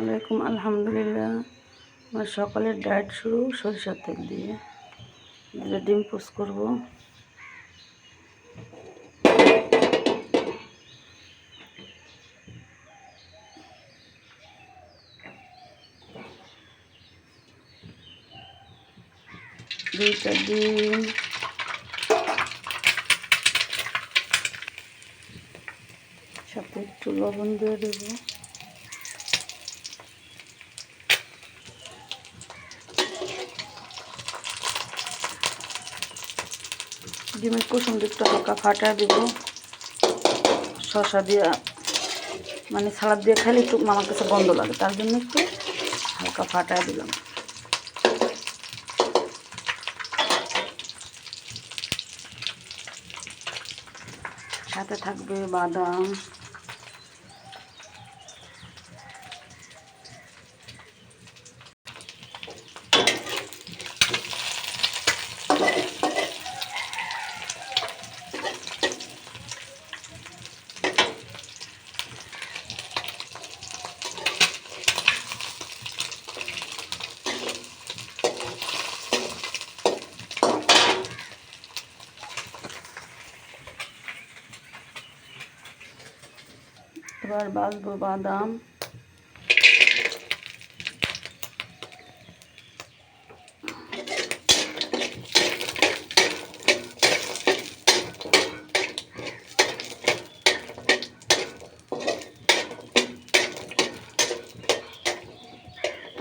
আলাইকুম। আলহামদুলিল্লাহ, আমার সকালের ডায়েট শুরু সরিষার তেল দিয়ে। ডিম পোস্ট করব। দুইটা ডিম, সাথে একটু লবণ দিয়ে দেবো। ডিমের কুসুম দিকটা হালকা ফাটা দেব। শসা দিয়ে মানে সালাদ দিয়ে খেলে একটু আমার কাছে গন্ধ লাগে, তার জন্য একটু হালকা ফাটায় দিলাম। সাথে থাকবে বাদাম, এবার ভাজবো বাদাম।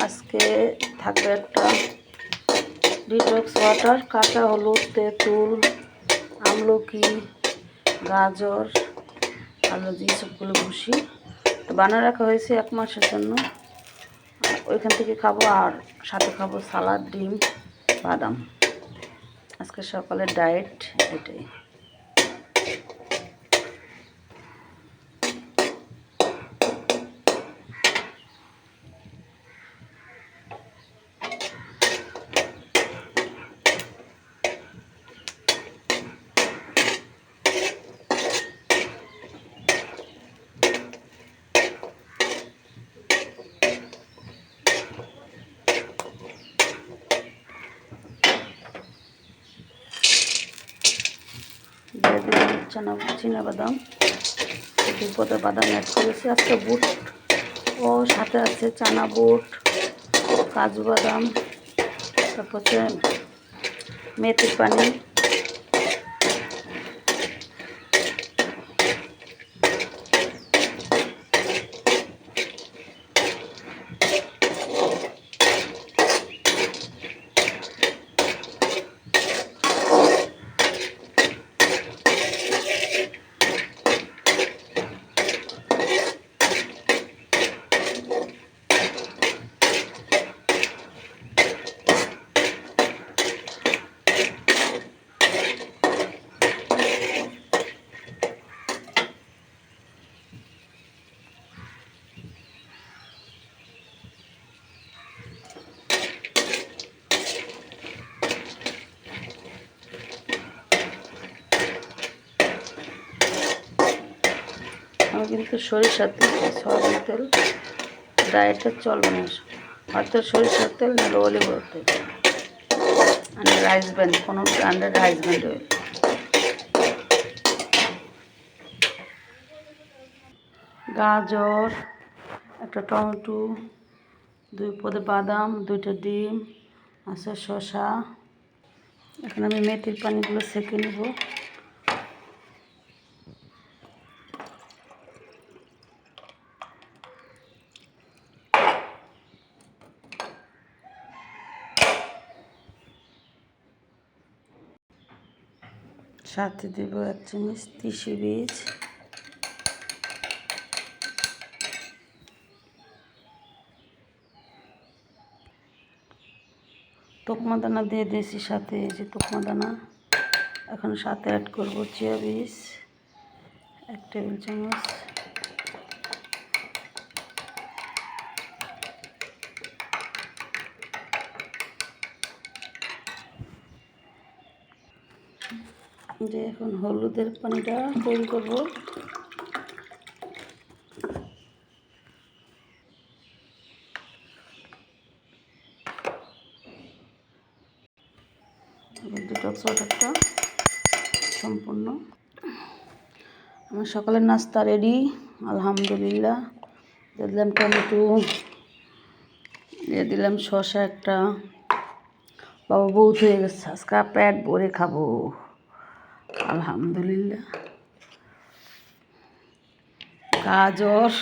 আজকে থাকবে একটা ডিটক্স ওয়াটার, কাঁচা হলুদ, তেঁতুল, আমলকি, গাজর, আলু সবগুলো ভুষি তো বানিয়ে রাখা হয়েছে 1 মাসের জন্য। ওইখান থেকে খাবো, আর সাথে খাবো সালাদ, ডিম, বাদাম। আজকে সকালের ডায়েট এটাই। দিয়ে দিলাম চীনা বাদাম, 2 পদের বাদাম অ্যাড করেছি। আজকে বুট ও সাথে আছে চানা বুট, কাজু বাদাম, তারপর হচ্ছে মেথির পানি, আমি কিন্তু সরিষার তেল, সয়াবিন তেল ডায়েটে চলবে না। হয়তো সরিষার তেল নাহলে অলিভ তেল, মানে রাইস ব্র্যান্ড, কোনো ব্র্যান্ডের রাইস ব্র্যান্ড অয়েল। গাজর, একটা টমেটো, 2 পদের বাদাম, 2টা ডিম আছে, শসা। এখন আমি মেথির পানিগুলো সেঁকে নেব। সাথে দেব 1 চামচ তিসি বীজ, তোকমা দানা দিয়ে দিয়েছি সাথে, এই যে তোকমা দানা। এখন সাথে অ্যাড করব চিয়া বীজ 1 টেবিল চামচ, যে এখন হলুদের পানিটা তৈরি করব। ডিটক্স ওয়াটারটা সম্পূর্ণ। আমার সকালের নাস্তা রেডি আলহামদুলিল্লাহ। দিয়ে দিলাম টমেটো, দিয়ে দিলাম শসা একটা। বাবা বহুত হয়ে গেছে, আজকে পেট ভরে খাবো আলহামদুলিল্লাহ। গাজর,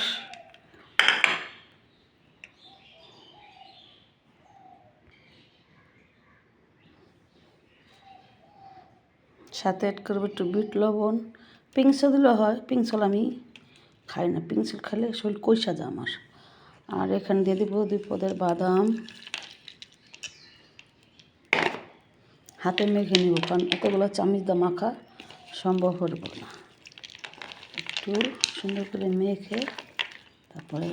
সাথে অ্যাড করবো একটু বিট লবণ। পিংসল দিলে হয়, পিংসল আমি খাই না, পিংসল খেলে শরীর কইসা যায় আমার। আর এখানে দিয়ে দিব 2 পদের বাদাম, হাতে মেখে নিব, কারণ এতগুলো চামচ দিয়ে মাখা সম্ভব হইব না। একটু সুন্দর করে মেখে তারপরে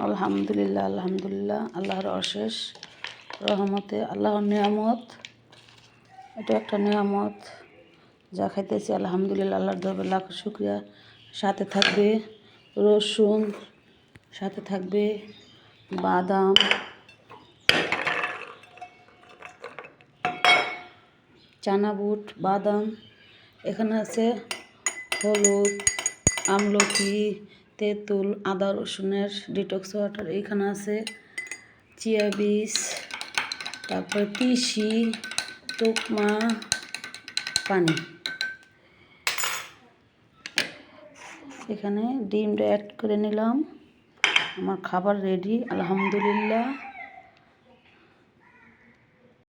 আলহামদুলিল্লাহ আলহামদুলিল্লাহ, আল্লাহর অশেষ রহমতে, আল্লাহর নিয়ামত। এটা একটা নিয়ামত, যা খাইতেছি আলহামদুলিল্লাহ, আল্লাহর দরবারে লাখ শুকরিয়া। সাথে থাকবে রসুন, সাথে থাকবে বাদাম, চানা বুট, বাদাম। এখানে আছে হলুদ, আমলকি, তেঁতুল, আদা রসুনের ডিটক্স ওয়াটার। এইখানে আছে চিয়া বীজ, তারপরে তিসি, তোকমা, পানি। এখানে ডিমটা অ্যাড করে নিলাম। আমার খাবার রেডি আলহামদুলিল্লাহ।